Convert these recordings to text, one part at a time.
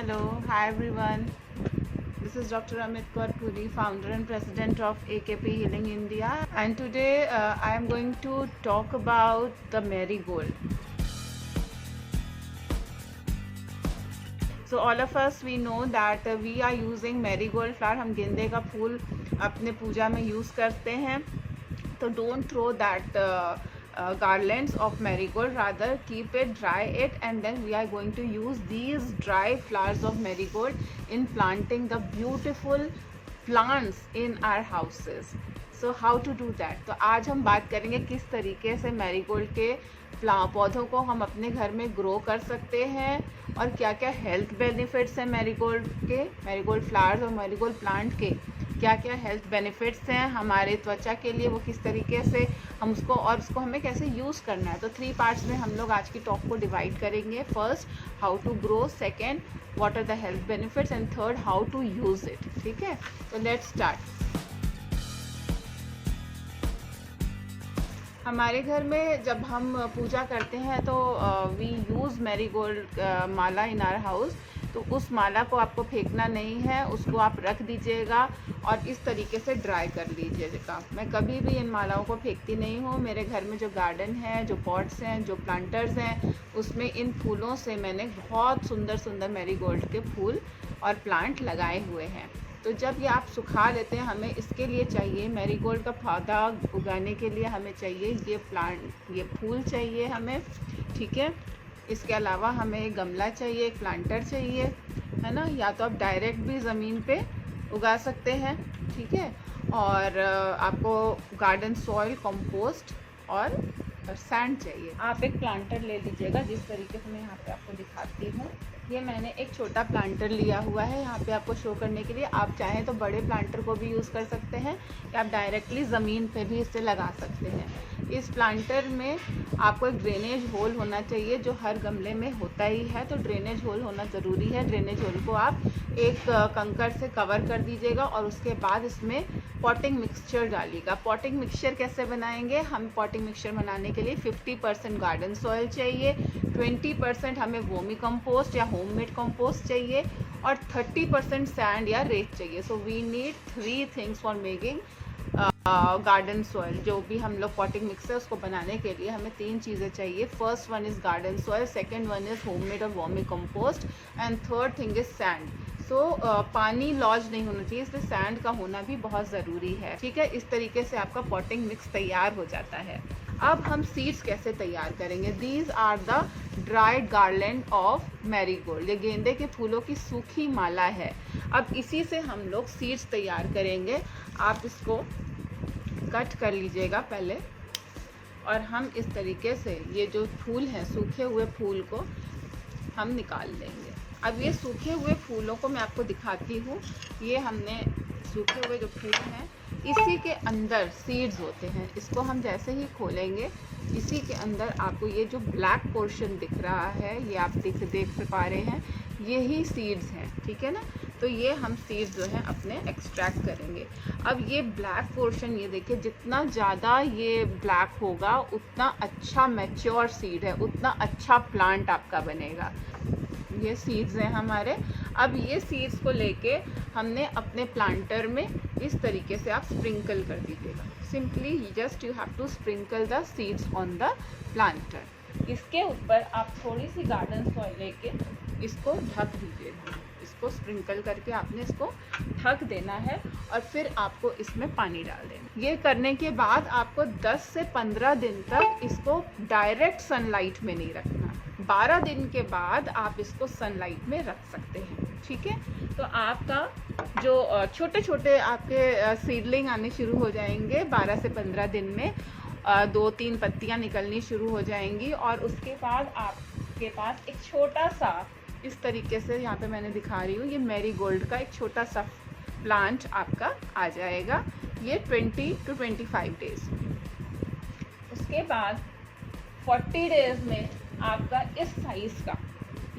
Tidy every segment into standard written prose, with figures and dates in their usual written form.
Hello, hi everyone. This is Dr. Amit Kaur Puri, founder and president of AKP Healing India, and today I am going to talk about the marigold. So all of us we know that we are using marigold flower. हम गेंदे का फूल अपने पूजा में use करते हैं. So don't throw that garlands of marigold, rather keep it, dry it, and then we are going to use these dry flowers of marigold in planting the beautiful plants in our houses. So how to do that? तो आज हम बात करेंगे किस तरीके से marigold के पौधों को हम अपने घर में ग्रो कर सकते हैं और क्या क्या हेल्थ बेनिफिट्स हैं मैरीगोल्ड के, मैरीगोल्ड फ्लावर्स और मैरीगोल्ड प्लांट के क्या क्या हेल्थ बेनिफिट्स हैं हमारे त्वचा के लिए, वो किस तरीके से हम उसको और उसको हमें कैसे यूज़ करना है. तो 3 पार्ट्स में हम लोग आज की टॉक को डिवाइड करेंगे. First, how to grow. Second, what are the health benefits. And third, how to use it. ठीक है, तो लेट्स स्टार्ट. हमारे घर में जब हम पूजा करते हैं तो we use marigold mala in our house. तो उस माला को आपको फेंकना नहीं है, उसको आप रख दीजिएगा और इस तरीके से ड्राई कर लीजिएगा. मैं कभी भी इन मालाओं को फेंकती नहीं हूँ. मेरे घर में जो गार्डन है, जो पॉट्स हैं, जो प्लांटर्स हैं, उसमें इन फूलों से मैंने बहुत सुंदर सुंदर मैरीगोल्ड के फूल और प्लांट लगाए हुए हैं. तो जब ये आप सुखा लेते हैं, हमें इसके लिए चाहिए मैरीगोल्ड का पौधा उगाने के लिए हमें चाहिए ये प्लांट, ये फूल चाहिए हमें. ठीक है, इसके अलावा हमें एक गमला चाहिए, एक प्लांटर चाहिए, है ना. या तो आप डायरेक्ट भी ज़मीन पे उगा सकते हैं. ठीक है, और आपको गार्डन सॉइल, कंपोस्ट और सैंड चाहिए. आप एक प्लांटर ले लीजिएगा जिस तरीके से मैं यहाँ पे आपको दिखाती हूँ. ये मैंने एक छोटा प्लांटर लिया हुआ है यहाँ पे आपको शो करने के लिए. आप चाहें तो बड़े प्लांटर को भी यूज़ कर सकते हैं या आप डायरेक्टली ज़मीन पे भी इसे लगा सकते हैं. इस प्लांटर में आपको एक ड्रेनेज होल होना चाहिए जो हर गमले में होता ही है. तो ड्रेनेज होल होना ज़रूरी है. ड्रेनेज होल को आप एक कंकड़ से कवर कर दीजिएगा और उसके बाद इसमें पॉटिंग मिक्सचर डालिएगा. पॉटिंग मिक्सचर कैसे बनाएंगे? हम पॉटिंग मिक्सचर बनाने के लिए 50% गार्डन सॉइल चाहिए, 20% हमें वर्मी कंपोस्ट या होममेड कंपोस्ट चाहिए और 30% सैंड या रेत चाहिए. So we need 3 things for making garden soil. जो भी हम लोग पॉटिंग मिक्स है उसको बनाने के लिए हमें 3 चीज़ें चाहिए. First one is garden soil, second one is homemade और vermicompost, and third thing is sand. So पानी लॉज नहीं होना चाहिए, इसलिए सैंड का होना भी बहुत ज़रूरी है. ठीक है, इस तरीके से आपका पॉटिंग मिक्स तैयार हो जाता है. अब हम सीड्स कैसे तैयार करेंगे? These are the dried garland of marigold. ये गेंदे के फूलों की सूखी माला है. अब इसी से हम लोग सीड्स तैयार करेंगे. आप इसको कट कर लीजिएगा पहले और हम इस तरीके से ये जो फूल हैं, सूखे हुए फूल को हम निकाल लेंगे. अब ये सूखे हुए फूलों को मैं आपको दिखाती हूँ. ये हमने सूखे हुए जो फूल हैं, इसी के अंदर सीड्स होते हैं. इसको हम जैसे ही खोलेंगे, इसी के अंदर आपको ये जो ब्लैक पोर्शन दिख रहा है, ये आप देख पा रहे हैं, यही सीड्स हैं. ठीक है ना. तो ये हम सीड्स जो हैं अपने एक्सट्रैक्ट करेंगे. अब ये ब्लैक पोर्शन, ये देखिए, जितना ज़्यादा ये ब्लैक होगा उतना अच्छा मैच्योर सीड है, उतना अच्छा प्लांट आपका बनेगा. ये सीड्स हैं हमारे. अब ये सीड्स को लेके हमने अपने प्लांटर में इस तरीके से आप स्प्रिंकल कर दीजिएगा. Simply just you have to sprinkle the seeds on the planter. इसके ऊपर आप थोड़ी सी गार्डन सॉइल लेके इसको ढक दीजिएगा. इसको स्प्रिंकल करके आपने इसको ढक देना है और फिर आपको इसमें पानी डाल देना. ये करने के बाद आपको 10 से 15 दिन तक इसको डायरेक्ट सनलाइट में नहीं रखना. 12 दिन के बाद आप इसको सनलाइट में रख सकते हैं. ठीक है, तो आपका जो छोटे छोटे आपके सीडलिंग आने शुरू हो जाएंगे 12 से 15 दिन में. 2-3 पत्तियां निकलनी शुरू हो जाएंगी और उसके बाद आपके पास एक छोटा सा, इस तरीके से यहाँ पे मैंने दिखा रही हूँ, ये मैरीगोल्ड का एक छोटा सा प्लांट आपका आ जाएगा. ये 20 to 25 डेज. उसके बाद 40 डेज में आपका इस साइज़ का,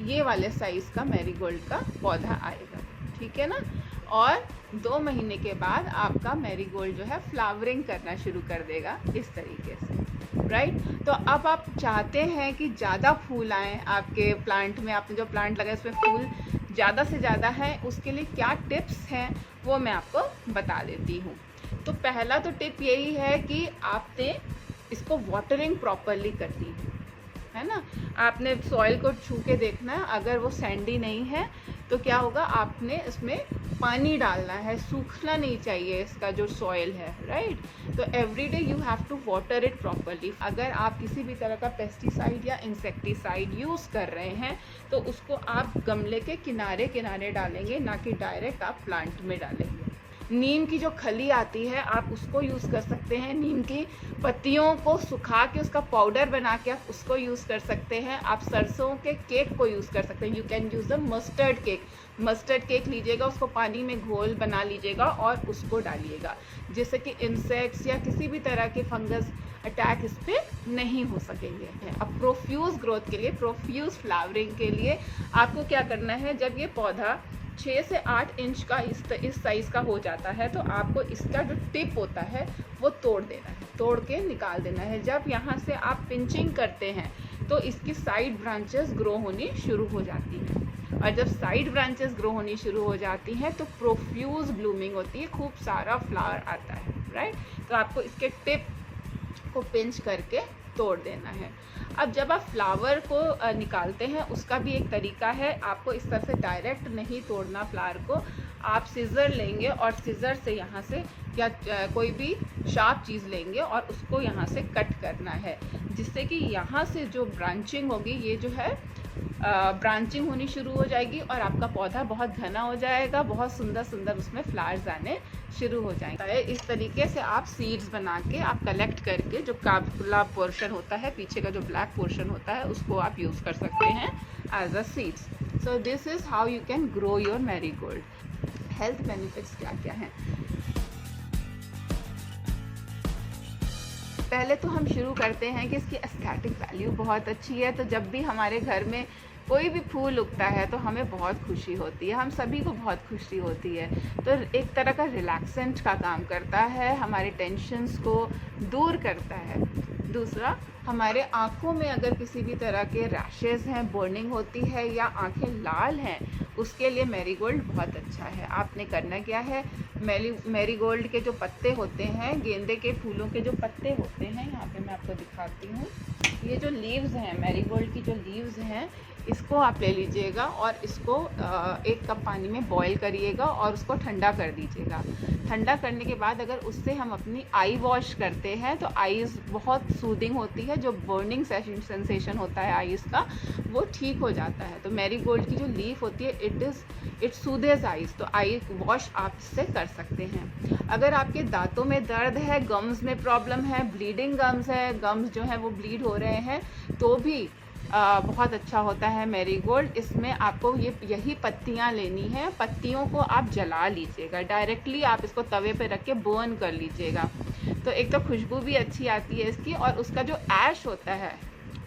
ये वाले साइज़ का मैरीगोल्ड का पौधा आएगा. ठीक है ना. और 2 महीने के बाद आपका मैरीगोल्ड जो है फ्लावरिंग करना शुरू कर देगा इस तरीके से. राइट. तो अब आप चाहते हैं कि ज़्यादा फूल आएँ आपके प्लांट में, आपने जो प्लांट लगाया उसमें फूल ज़्यादा से ज़्यादा है, उसके लिए क्या टिप्स हैं वो मैं आपको बता देती हूँ। तो पहला तो टिप यही है कि आपने इसको वाटरिंग प्रॉपरली करनी है ना। आपने सॉइल को छू के देखना है, अगर वो सैंडी नहीं है तो क्या होगा, आपने इसमें पानी डालना है, सूखना नहीं चाहिए इसका जो सॉइल है, राइट। तो every day you have to water it properly. अगर आप किसी भी तरह का पेस्टिसाइड या इंसेक्टिसाइड यूज़ कर रहे हैं तो उसको आप गमले के किनारे किनारे डालेंगे, ना कि डायरेक्ट आप प्लांट में डालेंगे। नीम की जो खली आती है आप उसको यूज़ कर सकते हैं, नीम की पत्तियों को सुखा के उसका पाउडर बना के आप उसको यूज़ कर सकते हैं। आप सरसों के केक को यूज़ कर सकते हैं, you can use the mustard cake. Mustard cake लीजिएगा, उसको पानी में घोल बना लीजिएगा और उसको डालिएगा, जिससे कि इंसेक्ट्स या किसी भी तरह के फंगस अटैक इस पर नहीं हो सकेंगे। अब प्रोफ्यूज ग्रोथ के लिए, प्रोफ्यूज फ्लावरिंग के लिए आपको क्या करना है, जब ये पौधा 6 से 8 इंच का इस साइज़ का हो जाता है तो आपको इसका जो टिप होता है वो तोड़ देना है, तोड़ के निकाल देना है। जब यहाँ से आप पिंचिंग करते हैं तो इसकी साइड ब्रांचेस ग्रो होनी शुरू हो जाती हैं, और जब साइड ब्रांचेस ग्रो होनी शुरू हो जाती हैं तो प्रोफ्यूज ब्लूमिंग होती है, खूब सारा फ्लावर आता है, राइट। तो आपको इसके टिप को पिंच करके तोड़ देना है। अब जब आप फ्लावर को निकालते हैं उसका भी एक तरीका है, आपको इस तरह से डायरेक्ट नहीं तोड़ना फ्लावर को, आप सीज़र लेंगे और सीज़र से यहाँ से या कोई भी शार्प चीज़ लेंगे और उसको यहाँ से कट करना है, जिससे कि यहाँ से जो ब्रांचिंग होगी, ये जो है ब्रांचिंग होनी शुरू हो जाएगी और आपका पौधा बहुत घना हो जाएगा, बहुत सुंदर सुंदर उसमें फ्लावर्स आने शुरू हो जाएंगे। इस तरीके से आप सीड्स बना के आप कलेक्ट करके जो काला पोर्शन होता है, पीछे का जो ब्लैक पोर्शन होता है, उसको आप यूज़ कर सकते हैं as a seeds. So this is how you can grow your marigold. Health benefits क्या क्या हैं, पहले तो हम शुरू करते हैं कि इसकी एस्थेटिक वैल्यू बहुत अच्छी है। तो जब भी हमारे घर में कोई भी फूल उगता है तो हमें बहुत खुशी होती है, हम सभी को बहुत खुशी होती है। तो एक तरह का रिलैक्सेंट का काम करता है, हमारे टेंशन्स को दूर करता है। दूसरा, हमारे आँखों में अगर किसी भी तरह के रैशेस हैं, बर्निंग होती है या आँखें लाल हैं, उसके लिए मैरीगोल्ड बहुत अच्छा है। आपने करना क्या है, मैरीगोल्ड के जो पत्ते होते हैं, गेंदे के फूलों के जो पत्ते होते हैं, यहाँ पे मैं आपको दिखाती हूँ, ये जो लीव्स हैं, मैरीगोल्ड की जो लीव्स हैं, इसको आप ले लीजिएगा और इसको 1 कप पानी में बॉईल करिएगा और उसको ठंडा कर दीजिएगा। ठंडा करने के बाद अगर उससे हम अपनी आई वॉश करते हैं तो आईज़ बहुत सूदिंग होती है, जो बर्निंग सेंसेशन होता है आईज़ का, वो ठीक हो जाता है। तो मैरीगोल्ड की जो लीफ होती है, इट सूदेज आईज़, तो आई वॉश आप इससे कर सकते हैं। अगर आपके दांतों में दर्द है, गम्स में प्रॉब्लम है, ब्लीडिंग गम्स है, गम्स जो है वो ब्लीड हो रहे हैं, तो भी बहुत अच्छा होता है मैरीगोल्ड। इसमें आपको यही पत्तियां लेनी है, पत्तियों को आप जला लीजिएगा, डायरेक्टली आप इसको तवे पे रख के बर्न कर लीजिएगा। तो एक तो खुशबू भी अच्छी आती है इसकी, और उसका जो ऐश होता है,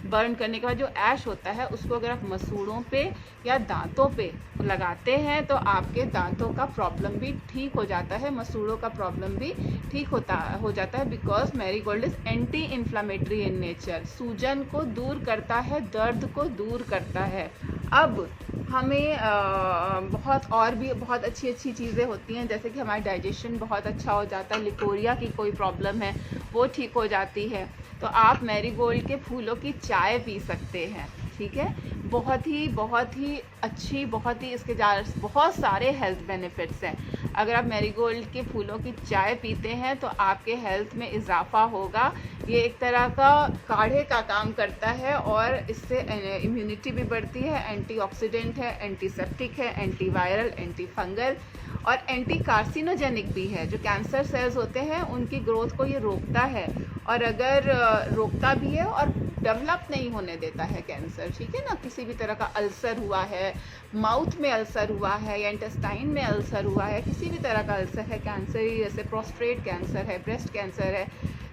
बर्न करने के बाद जो ऐश होता है, उसको अगर आप मसूड़ों पे या दांतों पे लगाते हैं तो आपके दांतों का प्रॉब्लम भी ठीक हो जाता है, मसूड़ों का प्रॉब्लम भी ठीक हो जाता है, because marigold is anti inflammatory in nature, सूजन को दूर करता है, दर्द को दूर करता है। अब हमें और भी बहुत अच्छी अच्छी चीज़ें होती हैं, जैसे कि हमारा डाइजेशन बहुत अच्छा हो जाता है, लिकोरिया की कोई प्रॉब्लम है वो ठीक हो जाती है। तो आप मैरीगोल्ड के फूलों की चाय पी सकते हैं, ठीक है। बहुत ही अच्छी, बहुत ही इसके बहुत सारे हेल्थ बेनिफिट्स हैं। अगर आप मैरीगोल्ड के फूलों की चाय पीते हैं तो आपके हेल्थ में इजाफा होगा। ये एक तरह का काढ़े का काम करता है और इससे इम्यूनिटी भी बढ़ती है, एंटीऑक्सीडेंट है, एंटीसेप्टिक है, एंटीवायरल, एंटी फंगल और एंटी कार्सिनोजेनिक भी है। जो कैंसर सेल्स होते हैं उनकी ग्रोथ को ये रोकता है, और अगर रोकता भी है और डेवलप नहीं होने देता है कैंसर, ठीक है ना। किसी भी तरह का अल्सर हुआ है, माउथ में अल्सर हुआ है या इंटेस्टाइन में अल्सर हुआ है, किसी भी तरह का अल्सर है, कैंसर जैसे प्रोस्टेट कैंसर है, ब्रेस्ट कैंसर है,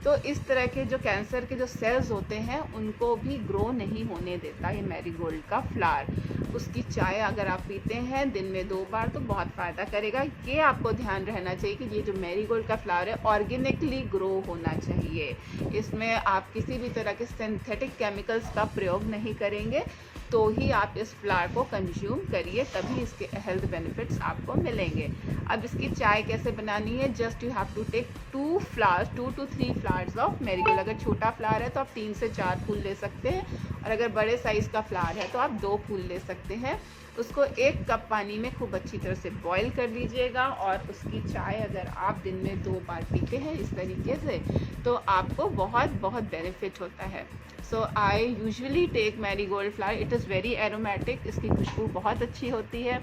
तो इस तरह के जो कैंसर के जो सेल्स होते हैं उनको भी ग्रो नहीं होने देता ये मैरीगोल्ड का फ्लावर। उसकी चाय अगर आप पीते हैं दिन में 2 बार तो बहुत फ़ायदा करेगा। ये आपको ध्यान रहना चाहिए कि ये जो मैरीगोल्ड का फ्लावर है ऑर्गेनिकली ग्रो होना चाहिए, इसमें आप किसी भी तरह के सिंथेटिक केमिकल्स का प्रयोग नहीं करेंगे। तो ही आप इस फ्लावर को कंज्यूम करिए, तभी इसके हेल्थ बेनिफिट्स आपको मिलेंगे। अब इसकी चाय कैसे बनानी है, just you have to take 2 to 3 flowers of marigold. अगर छोटा फ्लावर है तो आप 3 से 4 फूल ले सकते हैं, और अगर बड़े साइज़ का फ्लावर है तो आप 2 फूल ले सकते हैं। उसको 1 कप पानी में खूब अच्छी तरह से बॉईल कर लीजिएगा, और उसकी चाय अगर आप दिन में 2 बार पीते हैं इस तरीके से, तो आपको बहुत बहुत बेनिफिट होता है। So I usually take marigold flower, it is very aromatic, इसकी खुशबू बहुत अच्छी होती है,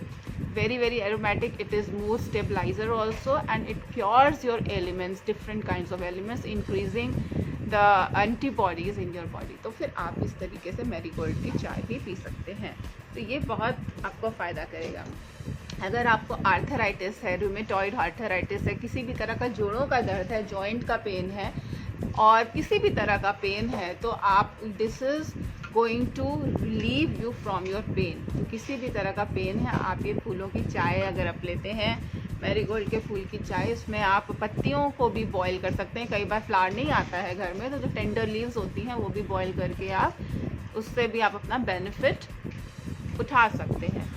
very very aromatic. It is mood stabilizer also, and it cures your ailments, different kinds of ailments, increasing the antibodies in your body. तो फिर आप इस तरीके से मैरीगोल्ड की चाय भी पी सकते हैं, तो ये बहुत आपको फ़ायदा करेगा। अगर आपको आर्थराइटिस है, रूमेटॉइड आर्थराइटिस है, किसी भी तरह का जोड़ों का दर्द है, जॉइंट का पेन है, और किसी भी तरह का पेन है, तो आप this is going to relieve you from your pain. तो किसी भी तरह का पेन है, आप ये फूलों की चाय अगर आप लेते हैं, मैरीगोल्ड के फूल की चाय, इसमें आप पत्तियों को भी बॉईल कर सकते हैं। कई बार फ्लावर नहीं आता है घर में, तो जो टेंडर लीव्स होती हैं वो भी बॉईल करके आप उससे भी आप अपना बेनिफिट उठा सकते हैं।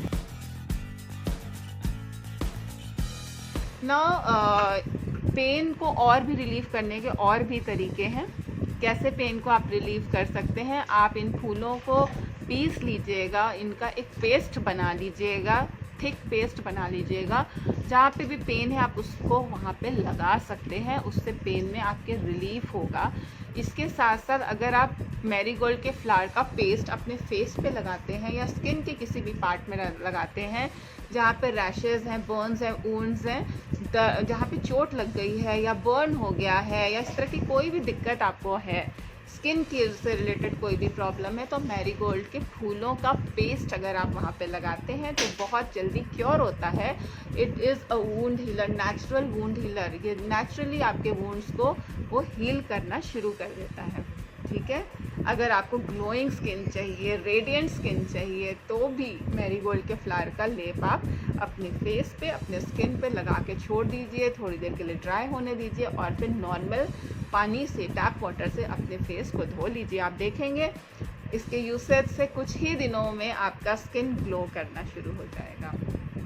ना पेन को और भी रिलीव करने के और भी तरीके हैं। कैसे पेन को आप रिलीव कर सकते हैं, आप इन फूलों को पीस लीजिएगा, इनका एक पेस्ट बना लीजिएगा, थिक पेस्ट बना लीजिएगा। जहाँ पे भी पेन है आप उसको वहाँ पे लगा सकते हैं, उससे पेन में आपके रिलीफ होगा। इसके साथ साथ अगर आप मैरीगोल्ड के फ्लावर का पेस्ट अपने फेस पे लगाते हैं, या स्किन के किसी भी पार्ट में लगाते हैं जहाँ पे रैशेज़ हैं, बर्न्स हैं, वुंड्स हैं, जहाँ पे चोट लग गई है या बर्न हो गया है, या इस तरह की कोई भी दिक्कत आपको है, स्किन केयर से रिलेटेड कोई भी प्रॉब्लम है, तो मैरीगोल्ड के फूलों का पेस्ट अगर आप वहाँ पे लगाते हैं तो बहुत जल्दी क्योर होता है। It is a wound healer, natural wound healer. ये नेचुरली आपके वुंड्स को वो हील करना शुरू कर देता है। ठीक है, अगर आपको ग्लोइंग स्किन चाहिए, रेडिएंट स्किन चाहिए, तो भी मैरीगोल्ड के फ्लावर का लेप आप अपने फेस पे, अपने स्किन पे लगा के छोड़ दीजिए, थोड़ी देर के लिए ड्राई होने दीजिए, और फिर नॉर्मल पानी से, टैप वाटर से अपने फेस को धो लीजिए। आप देखेंगे इसके यूसेज से कुछ ही दिनों में आपका स्किन ग्लो करना शुरू हो जाएगा।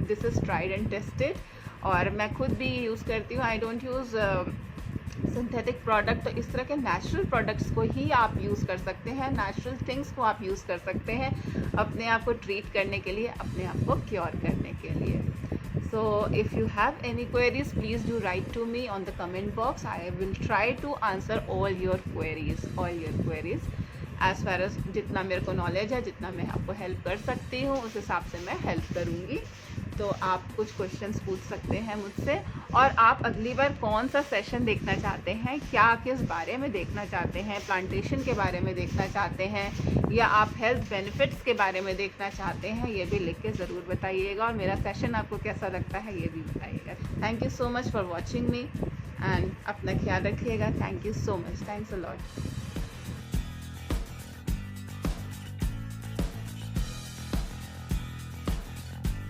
This is tried and tested, और मैं खुद भी यूज़ करती हूँ। I don't use synthetic product. तो इस तरह के नेचुरल प्रोडक्ट्स को ही आप यूज़ कर सकते हैं, नेचुरल थिंग्स को आप यूज़ कर सकते हैं अपने आप को ट्रीट करने के लिए, अपने आप को क्योर करने के लिए। So if you have any queries, please do write to me on the comment box. I will try to answer all your queries as far as जितना मेरे को नॉलेज है, जितना मैं आपको हेल्प कर सकती हूँ उस हिसाब से मैं हेल्प करूँगी। तो आप कुछ क्वेश्चंस पूछ सकते हैं मुझसे, और आप अगली बार कौन सा सेशन देखना चाहते हैं, क्या किस बारे में देखना चाहते हैं, प्लांटेशन के बारे में देखना चाहते हैं, या आप हेल्थ बेनिफिट्स के बारे में देखना चाहते हैं, ये भी लिख के ज़रूर बताइएगा, और मेरा सेशन आपको कैसा लगता है ये भी बताइएगा। Thank you so much for watching me, and अपना ख्याल रखिएगा। Thank you so much, thanks a lot.